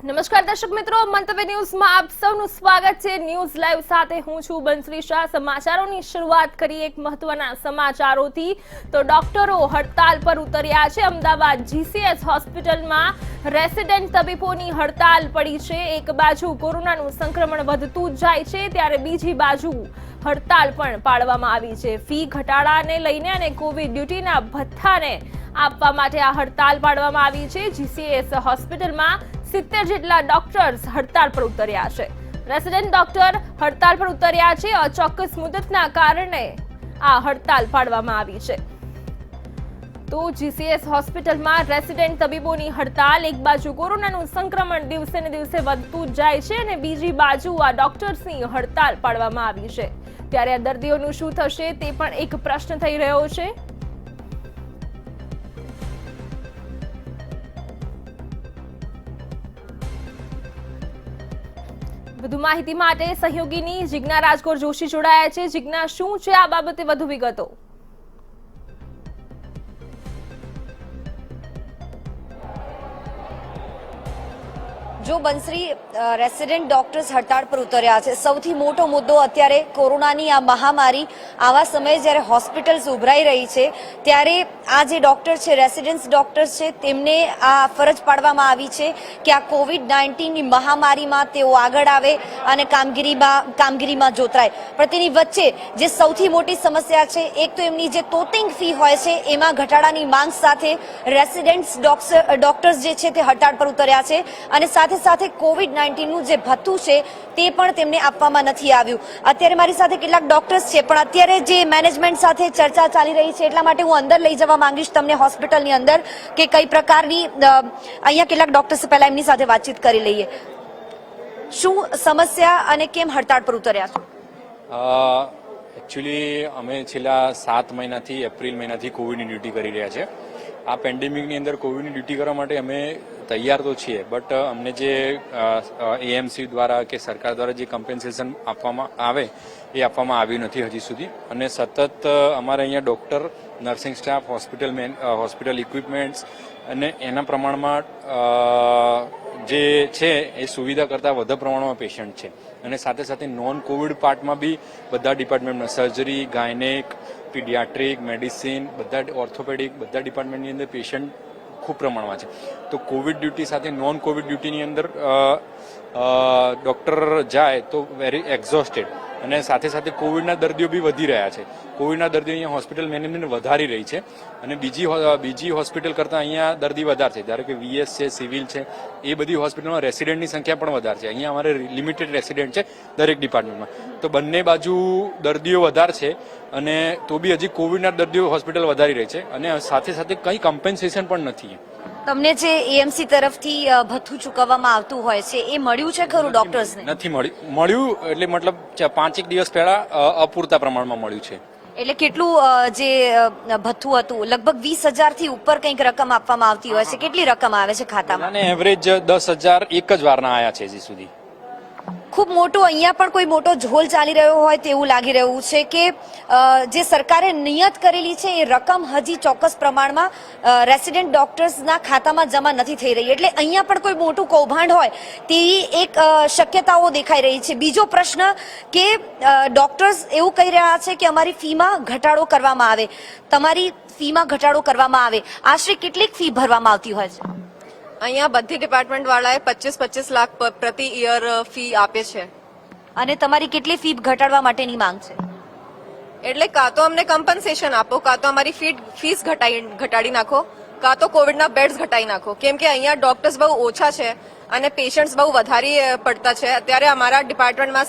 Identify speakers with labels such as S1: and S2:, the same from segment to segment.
S1: નમસ્કાર દર્શક મિત્રો, મંતવ્ય ન્યૂઝમાં આપ સૌનું સ્વાગત છે। ન્યૂઝ લાઈવ સાથે હું છું બંસરી શાહ। સમાચારોની શરૂઆત કરીએ એક મહત્વના સમાચારોથી। તો ડોક્ટરો હડતાલ પર ઉતર્યા છે। અમદાવાદ જીસીએસ હોસ્પિટલમાં રેસિડેન્ટ તબીબોની હડતાલ પડી છે। એક બાજુ કોરોનાનું સંક્રમણ વધતું જાય છે ત્યારે બીજી બાજુ હડતાલ પણ પાડવામાં આવી છે। ફી ઘટાડાને લઈને અને કોવિડ ડ્યુટીના ભથ્થાને આપવા માટે આ હડતાલ પાડવામાં આવી છે। જીસીએસ હોસ્પિટલમાં 70 જેટલા ડોક્ટર્સ હડતાલ પર ઉતર્યા છે। રેસિડેન્ટ ડોક્ટર હડતાલ પર ઉતર્યા છે। અચોક્કસ મુદતના કારણે આ હડતાલ પાડવામાં આવી છે। તો જીસીએસ હોસ્પિટલમાં રેસિડેન્ટ તબીબોની હડતાલ। એક બાજુ કોરોનાનું સંક્રમણ દિવસે ને દિવસે વધતું જાય છે અને બીજી બાજુ આ ડોક્ટર્સની હડતાલ પાડવામાં આવી છે ત્યારે આ દર્દીઓનું શું થશે તે પણ એક પ્રશ્ન થઈ રહ્યો છે। વધુ માહિતી માટે સહયોગીની જિજ્ઞા રાજગોર જોશી જોડાયા છે। જિજ્ઞા, શું છે આ બાબતે વધુ વિગતો?
S2: જો બંસરી રેસિડેન્ટ ડોક્ટર્સ હડતાળ પર ઉતર્યા છે। સૌથી મોટો મુદ્દો અત્યારે કોરોનાની આ મહામારી આવા સમયે જ્યારે હોસ્પિટલ્સ ઉભરાઈ રહી છે ત્યારે આ જે ડોક્ટર છે, રેસિડેન્ટ ડોક્ટર્સ છે, તેમને આ ફરજ પાડવામાં આવી છે કે આ કોવિડ-19ની મહામારીમાં તેઓ આગળ આવે અને કામગીરીમાં જોતરાય। પણ તેની વચ્ચે જે સૌથી મોટી સમસ્યા છે, એક તો એમની જે તોતિંગ ફી હોય છે એમાં ઘટાડાની માંગ સાથે રેસિડેન્ટ ડોક્ટર્સ જે છે તે હડતાળ પર ઉતર્યા છે અને સાથે કોવિડ-19નું જે ભથ્થું છે તે પણ તેમને આપવામાં નથી આવ્યું। અત્યારે મારી સાથે કેટલાક ડોક્ટર્સ છે પણ અત્યારે જે મેનેજમેન્ટ સાથે ચર્ચા ચાલી રહી છે એટલા માટે હું અંદર લઈ જવા માંગીશ તમને હોસ્પિટલની અંદર કે કઈ પ્રકારની અહીંયા કેટલાક ડોક્ટર્સ પહેલા એમની સાથે વાતચીત કરી લઈએ। શું સમસ્યા અને કેમ હડતાળ પર ઉતર્યા છો?
S3: એકચ્યુઅલી અમે છેલ્લા 7 મહિનાથી એપ્રિલ મહિનાથી કોવિડની ડ્યુટી કરી રહ્યા છે। આ પેન્ડેમિકની અંદર કોવિડની ડ્યુટી કરવા માટે અમે તૈયાર તો છીએ, બટ અમને જે એએમસી દ્વારા કે સરકાર દ્વારા જે કમ્પેન્સેશન આપવામાં આવે એ આપવામાં આવ્યું નથી હજી સુધી। અને સતત અમારે અહીંયા doctor, nursing staff, hospital equipments અને એના પ્રમાણમાં જે છે એ સુવિધા કરતાં વધુ પ્રમાણમાં પેશન્ટ છે અને સાથે સાથે નોન કોવિડ પાર્ટમાં બી બધા ડિપાર્ટમેન્ટમાં સર્જરી, ગાયનેક, પીડિયાટ્રિક, મેડિસિન, બધા ઓર્થોપેડિક બધા ડિપાર્ટમેન્ટની અંદર પેશન્ટ ખૂબ પ્રમાણમાં છે। તો કોવિડ ડ્યુટી સાથે નોન કોવિડ ડ્યુટીની અંદર ડૉક્ટર જાય તો વેરી એક્ઝોસ્ટેડ અને સાથે સાથે કોવિડના દર્દીઓ બી વધી રહ્યા છે। કોવિડના દર્દીઓ અહીંયા હોસ્પિટલ મેનેજમેન્ટ વધારી રહી છે અને બીજી હોસ્પિટલ કરતાં અહીંયા દર્દી વધારે છે, ધારો કે વીએસ છે, સિવિલ છે, એ બધી હોસ્પિટલમાં રેસિડેન્ટની સંખ્યા પણ વધારે છે। અહીંયા અમારે લિમિટેડ રેસિડેન્ટ છે દરેક ડિપાર્ટમેન્ટમાં, તો બંને બાજુ દર્દીઓ વધારે છે અને તો બી હજી કોવિડના દર્દીઓ હોસ્પિટલ વધારી રહી છે અને સાથે સાથે કંઈ કમ્પેન્સેશન પણ નથી।
S2: તમને જે એએમસી તરફથી ભથ્થું ચૂકવવામાં આવતું હોય છે એ મળ્યું છે ખરું ડોક્ટર્સને?
S3: નથી મળ્યું એટલે મતલબ 5 દિવસ પહેલા અપૂરતા પ્રમાણમાં મળ્યું છે।
S2: એટલે કેટલું જે ભથ્થું હતું લગભગ 20,000 થી ઉપર કંઈક રકમ આપવામાં આવતી હોય છે, કેટલી રકમ આવે છે ખાતામાં?
S3: અને એવરેજ 10,000 એક જ વારના આયા છે હજી સુધી।
S2: ખૂબ મોટો અહીંયા પણ કોઈ મોટો ઝોલ ચાલી રહ્યો હોય તેવું લાગી રહ્યું છે કે જે સરકારે નિયત કરેલી છે એ રકમ હજી ચોક્કસ પ્રમાણમાં રેસિડેન્ટ ડોક્ટર્સના ખાતામાં જમા નથી થઈ રહી, એટલે અહીંયા પણ કોઈ મોટું કૌભાંડ હોય તેવી એક શક્યતાઓ દેખાઈ રહી છે। બીજો પ્રશ્ન કે ડોક્ટર્સ એવું કહી રહ્યા છે કે અમારી ફીમાં ઘટાડો કરવામાં આવે। તમારી ફીમાં ઘટાડો કરવામાં આવે, આશરે કેટલીક ફી ભરવામાં આવતી હોય છે?
S4: અહીંયા બધી ડિપાર્ટમેન્ટ વાળાએ 25 લાખ પ્રતિ યર ફી આપે છે।
S2: અને તમારી કેટલી ફી ઘટાડવા માટેની માંગ છે?
S4: એટલે કાં તો અમને કમ્પન્સેશન આપો, કાં તો અમારી ફીસ ઘટાડી નાખો, કાં તો કોવિડના બેડ્સ ઘટાડી નાખો, કેમ કે અહીંયા ડોક્ટર્સ બહુ ઓછા છે અને પેશન્ટ્સ બહુ વધારે પડતા છે। અત્યારે અમારા ડિપાર્ટમેન્ટમાં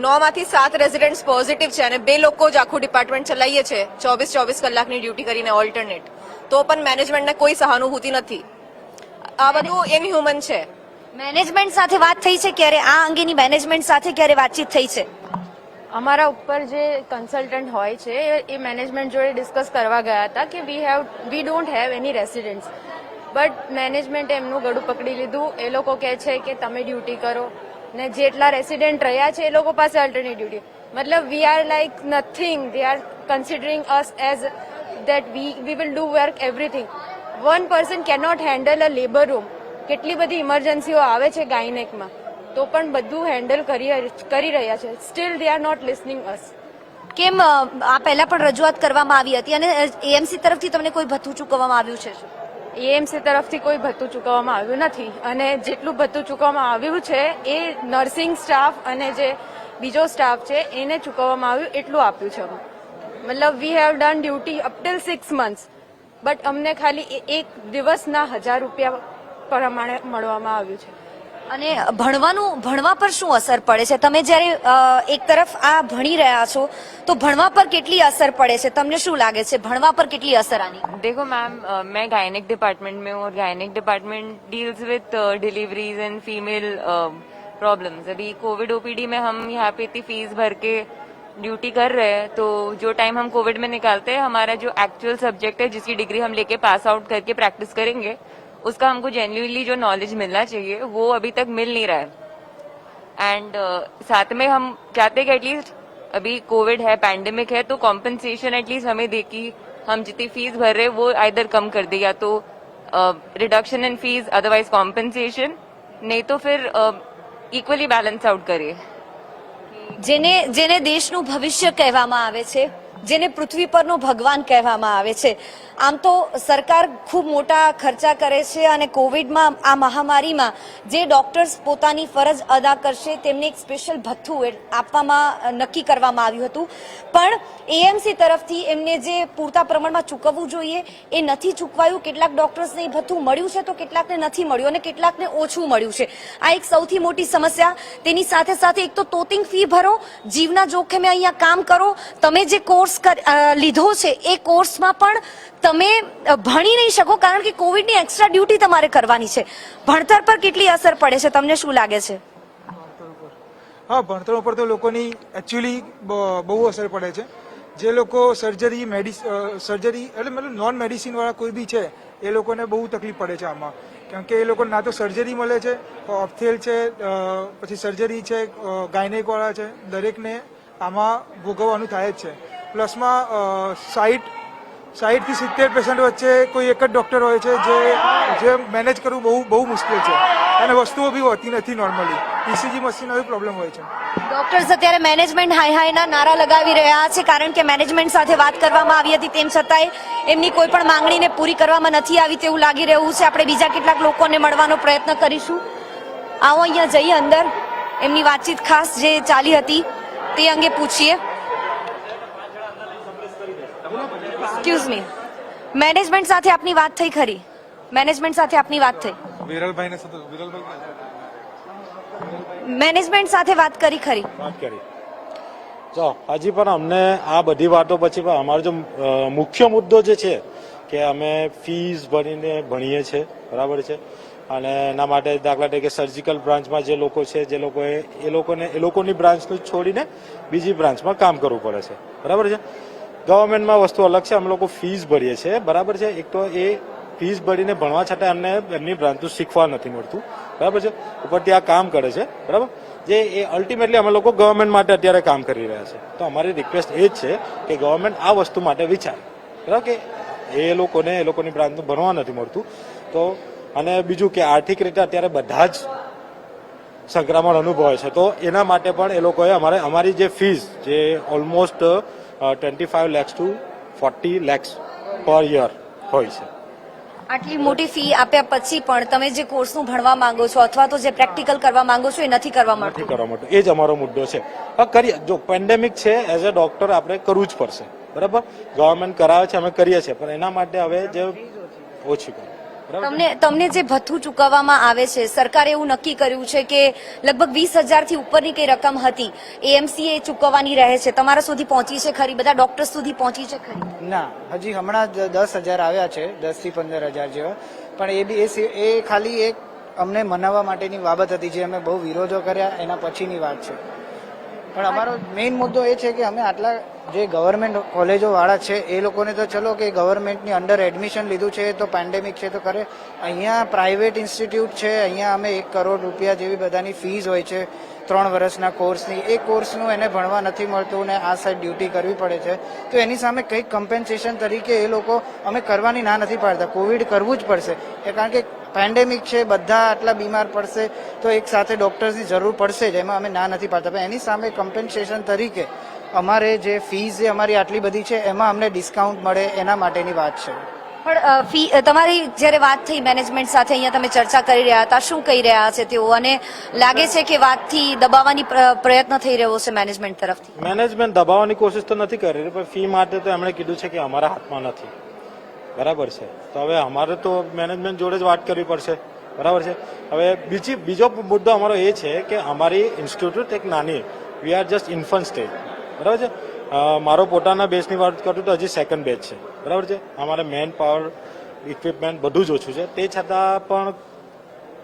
S4: 9 માંથી 7 રેઝિડેન્ટ્સ પોઝિટિવ છે અને 2 લોકો જ આખું ડિપાર્ટમેન્ટ ચલાવીએ છીએ 24 કલાકની ડ્યુટી કરીને ઓલ્ટરનેટ, તો પણ મેનેજમેન્ટને કોઈ સહાનુભૂતિ નથી। આ બધું ઇનહ્યુમન છે।
S2: મેનેજમેન્ટ સાથે વાત થઈ છે ક્યારે? આ અંગેની મેનેજમેન્ટ સાથે ક્યારે વાતચીત થઈ છે?
S5: અમારા ઉપર જે કન્સલ્ટન્ટ હોય છે એ મેનેજમેન્ટ જોડે ડિસ્કસ કરવા ગયા હતા કે we don't have any residents, but મેનેજમેન્ટે એમનું ગળું પકડી લીધું। એ લોકો કહે છે કે તમે ડ્યુટી કરો ને જેટલા રેસિડેન્ટ રહ્યા છે એ લોકો પાસે અલ્ટરનેટ ડ્યુટી, મતલબ we are like nothing, they are considering us as that we will do work everything. One person cannot handle a labor room. કેટલી બધી ઇમરજન્સીઓ આવે છે ગાયનેકમાં, તો પણ બધું હેન્ડલ કરી રહ્યા છે. Still they are not listening us.
S2: કેમ આ પહેલા પણ રજૂઆત કરવામાં આવી હતી અને એએમસી તરફથી તમને કોઈ ભથ્થું ચૂકવવામાં આવ્યું છે?
S5: એએમસી તરફથી કોઈ ભથ્થું ચૂકવવામાં આવ્યું નથી, અને જેટલું ભથ્થું ચૂકવવામાં આવ્યું છે એ નર્સિંગ સ્ટાફ અને જે બીજો સ્ટાફ છે એને ચૂકવવામાં આવ્યું એટલું આપ્યું છે. મતલબ we have done duty up till 6 months, but અમને ખાલી એક દિવસના 1000 રૂપિયા પ્રમાણે મળવામાં આવ્યું છે.
S2: અને ભણવા પર શું અસર પડે છે? તમે જ્યારે એક તરફ આ ભણી રહ્યા છો તો ભણવા પર કેટલી અસર પડે છે? તમને શું લાગે છે ભણવા પર કેટલી અસર આની?
S6: देखो मैम, मैं गायनिक डिपार्टमेंट में हूँ और gynaec department deals with deliveries and female problems. अभी कोविड ओपीडी में हम यहाँ पे इतनी फीस भर के ड्यूटी कर रहे हैं, तो जो टाइम हम कोविड में निकालते हैं, हमारा जो एक्चुअल सब्जेक्ट है जिसकी डिग्री हम लेके पास आउट करके प्रैक्टिस करेंगे, उसका हमको जेन्युइनली जो नॉलेज मिलना चाहिए वो अभी तक मिल नहीं रहा है. एंड साथ में हम चाहते हैं कि एटलीस्ट अभी कोविड है, पैंडेमिक है, तो कॉम्पनसेशन एटलीस्ट हमें दे कि हम जितनी फीस भर रहे हैं वो आइदर कम कर दे, या तो reduction in fees, otherwise compensation, नहीं तो फिर इक्वली बैलेंस आउट કરીએ.
S2: જેને દેશનું ભવિષ્ય કહેવામાં આવે છે, જેને પૃથ્વી પરનો ભગવાન કહેવામાં આવે છે, આમ તો સરકાર ખૂબ મોટા ખર્ચા કરે છે અને કોવિડમાં આ મહામારીમાં જે ડોક્ટર્સ પોતાની ફરજ અદા કરશે તેમને એક સ્પેશિયલ ભથ્થું આપવામાં નક્કી કરવામાં આવ્યું હતું, પણ એએમસી તરફથી એમને જે પૂરતા પ્રમાણમાં ચૂકવવું જોઈએ એ નથી ચૂકવાયું. કેટલાક ડોક્ટર્સને એ ભથ્થું મળ્યું છે તો કેટલાકને નથી મળ્યું અને કેટલાકને ઓછું મળ્યું છે. આ એક સૌથી મોટી સમસ્યા. તેની સાથે સાથે એક તો તોતિંગ ફી ભરો, જીવના જોખમે અહીંયા કામ કરો. તમે જે કોર્સ લીધો છે એ કોર્સમાં પણ તમે ભણી નહીં શકો કારણ કે કોવિડની એક્સ્ટ્રા ડ્યુટી તમારે કરવાની છે. ભણતર પર કેટલી અસર પડે છે? તમને શું લાગે છે?
S7: હા, ભણતર ઉપર તો લોકોની એકચ્યુઅલી બહુ અસર પડે છે. જે લોકો સર્જરી એટલે મતલબ નોન મેડિસિન વાળા કોઈ બી છે એ લોકોને બહુ તકલીફ પડે છે આમાં, કેમ કે એ લોકો ના તો સર્જરી મળે છે, ઓપ્થેલ છે, પછી સર્જરી છે, ગાયનેક વાળા છે, દરેકને આમાં ભોગવવાનું થાય જ છે. પ્લસમાં 60 થી 70% વચ્ચે કોઈ એક જ ડોક્ટર હોય છે જે મેનેજ કરવું બહુ મુશ્કેલ છે અને વસ્તુઓ બી હોતી નથી. નોર્મલી ઇસીજી મશીનનો બી પ્રોબ્લેમ હોય છે.
S2: ડોક્ટર્સ અત્યારે મેનેજમેન્ટ હાઈના નારા લગાવી રહ્યા છે કારણ કે મેનેજમેન્ટ સાથે વાત કરવામાં આવી હતી, તેમ છતાંય એમની કોઈ પણ માંગણીને પૂરી કરવામાં નથી આવી તેવું લાગી રહ્યું છે. આપણે બીજા કેટલાક લોકોને મળવાનો પ્રયત્ન કરીશું. આવો અહીંયા જઈએ અંદર, એમની વાતચીત ખાસ જે ચાલી હતી તે અંગે પૂછીએ. એક્સક્યુઝ મી, મેનેજમેન્ટ સાથે આપની વાત થઈ ખરી? મેનેજમેન્ટ સાથે આપની વાત થઈ? મેનેજમેન્ટ સાથે વાત કરી ખરી?
S8: વાત કરી. તો હજી પણ અમને આ બધી વાતો પછી પણ અમારો જો મુખ્ય મુદ્દો જે છે કે અમે ફીસ ભરીને ભણીએ છીએ, બરાબર છે, અને એના માટે દાખલા તરીકે સર્જિકલ બ્રાન્ચમાં જે લોકો છે, જે લોકોએ એ લોકોની બ્રાન્ચનું છોડીને બીજી બ્રાન્ચમાં કામ કરવું પડે છે, બરાબર છે. ગવર્મેન્ટમાં વસ્તુ અલગ છે, અમે લોકો ફીસ ભરીએ છીએ, બરાબર છે. એક તો એ ફીસ ભરીને ભણવા છતાં એમને એમની બ્રાન્ચનું શીખવા નથી મળતું, બરાબર છે. ઉપરથી આ કામ કરે છે, બરાબર, જે એ અલ્ટિમેટલી અમે લોકો ગવર્મેન્ટ માટે અત્યારે કામ કરી રહ્યા છે. તો અમારી રિક્વેસ્ટ એ જ છે કે ગવર્મેન્ટ આ વસ્તુ માટે વિચારે, બરાબર, કે એ લોકોની બ્રાન્ચનું ભણવા નથી મળતું. તો અને બીજું કે આર્થિક રીતે અત્યારે બધા જ સંક્રમણ અનુભવે છે, તો એના માટે પણ એ લોકોએ અમારી જે ફીસ જે ઓલમોસ્ટ 25 lakhs to 40 lakhs પર યર હોય છે.
S2: આટલી મોટી ફી આપ્યા પછી પણ તમે જે કોર્સનું ભણવા માંગો છો અથવા તો જે પ્રેક્ટિકલ કરવા માંગો છો એ નથી કરવા માંગતો.
S8: એ જ અમારો મુદ્દો છે. કરીએ, જો પેન્ડેમિક છે એઝ અ ડોક્ટર આપણે કરવું જ પડશે, બરાબર. ગવર્મેન્ટ કરાવે છે, અમે કરીએ છીએ, પણ એના માટે હવે જે ઓછી કરે.
S2: તમને જે ભથ્થું ચૂકવવામાં આવે છે, સરકારે એવું નક્કી કર્યું છે કે લગભગ 20,000 થી ઉપરની કઈ રકમ હતી એએમસી એ ચૂકવવાની રહે છે. તમારા સુધી પહોંચી છે ખરી? બધા ડોક્ટર્સ સુધી પહોંચી છે ખરી?
S9: ના, હજી હમણાં 10,000 આવ્યા છે, 10 થી 15,000 જેવા, પણ એ બી એ ખાલી એક અમને મનાવવા માટેની બાબત હતી જે અમે બહુ વિરોધો કર્યા, એના પછીની વાત છે. પણ અમારો મેઇન મુદ્દો એ છે કે અમે આટલા જે ગવર્મેન્ટ કોલેજો વાળા છે એ લોકોને તો ચલો કે ગવર્મેન્ટની અંડર એડમિશન લીધું છે તો પેન્ડેમિક છે તો કરે, અહીંયા પ્રાઇવેટ ઇન્સ્ટિટ્યૂટ છે, અહીંયા અમે 1 કરોડ રૂપિયા જેવી બધાની ફીસ હોય છે 3 વર્ષના કોર્સની, એ કોર્સનું એને ભણવા નથી મળતું ને આ સાઈડ ડ્યુટી કરવી પડે છે. તો એની સામે કંઈક કમ્પેન્સેશન તરીકે એ લોકો અમે કરવાની ના નથી પાડતા, કોવિડ કરવું જ પડશે, કારણ કે પેન્ડેમિક છે, બધા આટલા બીમાર પડશે તો એક સાથે ડોક્ટર્સની જરૂર પડશે જ, એમાં અમે ના નથી પાડતા, પણ એની સામે કમ્પેન્સેશન તરીકે અમારે જે ફીસ જે અમારી આટલી બધી છે એમાં અમને ડિસ્કાઉન્ટ મળે એના માટેની વાત છે.
S2: પણ ફી તમારી જ્યારે વાત થઈ મેનેજમેન્ટ સાથે, અહીંયા તમે ચર્ચા કરી રહ્યા હતા, શું કહી રહ્યા છે તેઓ, અને લાગે છે કે વાતથી દબાવવાની પ્રયત્ન થઈ રહ્યો છે મેનેજમેન્ટ તરફથી?
S8: મેનેજમેન્ટ દબાવવાની કોશિશ તો નથી કરી રહી, પણ ફી માટે તો એમણે કીધું છે કે અમારા હાથમાં નથી. બરાબર છે, તો હવે અમારે તો મેનેજમેન્ટ જોડે જ વાત કરવી પડશે. બરાબર છે. હવે બીજો મુદ્દો અમારો એ છે કે અમારી ઇન્સ્ટિટ્યૂટ એક નાની, we are just infant stage. બરાબર છે. મારો પોતાના બેચની વાત કરું તો હજી સેકન્ડ બેચ છે. બરાબર છે. અમારે મેન પાવર, ઇક્વિપમેન્ટ બધું જ ઓછું છે, તે છતાં પણ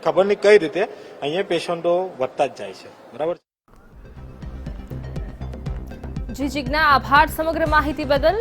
S8: ખબર નહીં કઈ રીતે અહીંયા પેશન્ટો વધતા જ જાય છે. બરાબર.
S1: જી જીજ્ઞા, આભાર સમગ્ર માહિતી બદલ.